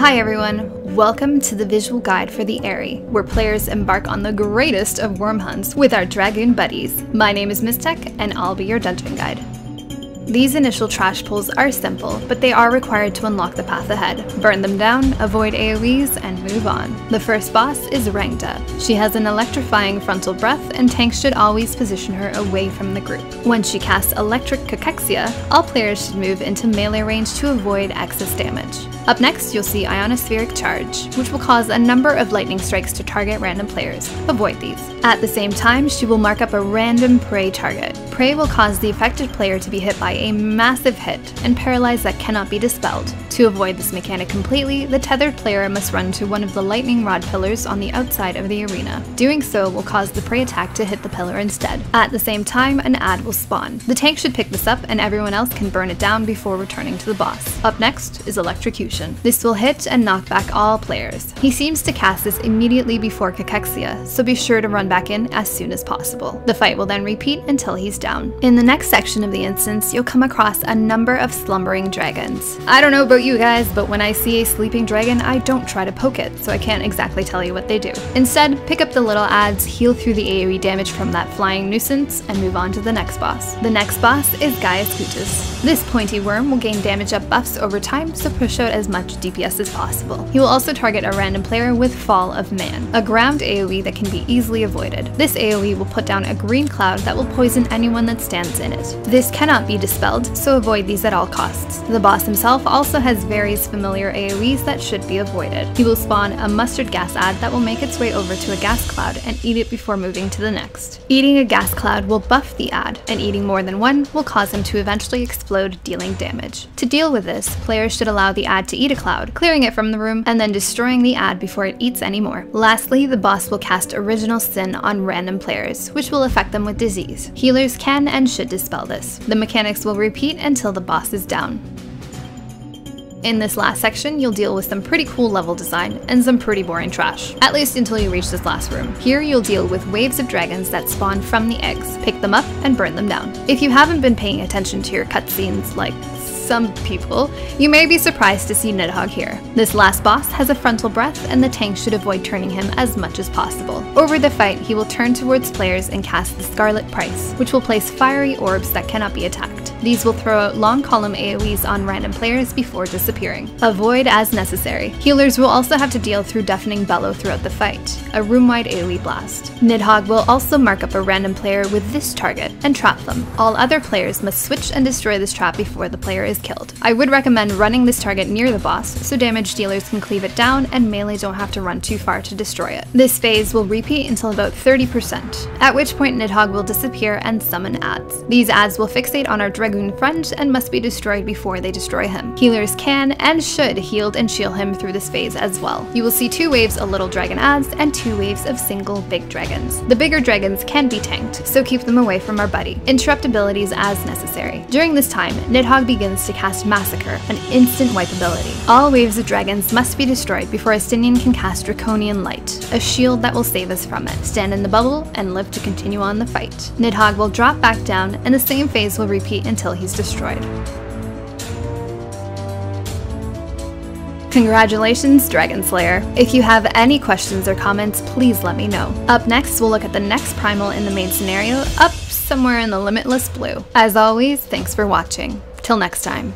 Hi everyone, welcome to the visual guide for the Aery, where players embark on the greatest of worm hunts with our dragoon buddies. My name is MTQ, and I'll be your dungeon guide. These initial trash pulls are simple, but they are required to unlock the path ahead. Burn them down, avoid AoEs, and move on. The first boss is RANGDA. She has an electrifying frontal breath, and tanks should always position her away from the group. When she casts CACHEXIA, all players should move into melee range to avoid excess damage. Up next, you'll see IONOSPHERIC CHARGE, which will cause a number of lightning strikes to target random players. Avoid these. At the same time, she will mark up a random prey target. Prey will cause the affected player to be hit by a massive hit and paralyzed that cannot be dispelled. To avoid this mechanic completely, the tethered player must run to one of the lightning rod pillars on the outside of the arena. Doing so will cause the prey attack to hit the pillar instead. At the same time, an ad will spawn. The tank should pick this up and everyone else can burn it down before returning to the boss. Up next is Electrocution. This will hit and knock back all players. He seems to cast this immediately before CACHEXIA, so be sure to run back in as soon as possible. The fight will then repeat until he's down. In the next section of the instance, you'll come across a number of slumbering dragons. I don't know about you guys, but when I see a sleeping dragon, I don't try to poke it, so I can't exactly tell you what they do. Instead, pick up the little ads, heal through the AoE damage from that flying nuisance, and move on to the next boss. The next boss is GYASCUTUS. This pointy worm will gain damage up buffs over time, so push out as much DPS as possible. He will also target a random player with Fall of Man, a ground AoE that can be easily avoided. This AoE will put down a green cloud that will poison anyone that stands in it. This cannot be dispelled, so avoid these at all costs. The boss himself also has various familiar AoEs that should be avoided. He will spawn a mustard gas ad that will make its way over to a gas cloud and eat it before moving to the next. Eating a gas cloud will buff the ad, and eating more than one will cause him to eventually explode, dealing damage. To deal with this, players should allow the ad to eat a cloud, clearing it from the room, and then destroying the ad before it eats any more. Lastly, the boss will cast Original Sin on random players, which will affect them with disease. Healers can and should dispel this. The mechanics will repeat until the boss is down. In this last section, you'll deal with some pretty cool level design and some pretty boring trash, at least until you reach this last room. Here you'll deal with waves of dragons that spawn from the eggs. Pick them up and burn them down. If you haven't been paying attention to your cutscenes like some people, you may be surprised to see NIDHOGG here. This last boss has a frontal breath, and the tank should avoid turning him as much as possible. Over the fight, he will turn towards players and cast the SCARLET Price, which will place fiery orbs that cannot be attacked. These will throw out long column AoEs on random players before disappearing. Avoid as necessary. Healers will also have to deal through Deafening Bellow throughout the fight, a room-wide AoE blast. NIDHOGG will also mark up a random player with this target and trap them. All other players must switch and destroy this trap before the player is killed. I would recommend running this target near the boss so damage dealers can cleave it down and melee don't have to run too far to destroy it. This phase will repeat until about 30%, at which point NIDHOGG will disappear and summon ads. These ads will fixate on our dragoon friend and must be destroyed before they destroy him. Healers can and should heal and shield him through this phase as well. You will see 2 waves of little dragon ads and 2 waves of single big dragons. The bigger dragons can be tanked, so keep them away from our buddy. Interrupt abilities as necessary. During this time, NIDHOGG begins to cast MASSACRE, an instant wipe ability. All waves of dragons must be destroyed before Estinian can cast Draconian Light, a shield that will save us from it. Stand in the bubble and live to continue on the fight. NIDHOGG will drop back down, and the same phase will repeat until he's destroyed. Congratulations, Dragon Slayer! If you have any questions or comments, please let me know. Up next, we'll look at the next primal in the main scenario, up somewhere in the limitless blue. As always, thanks for watching. Till next time.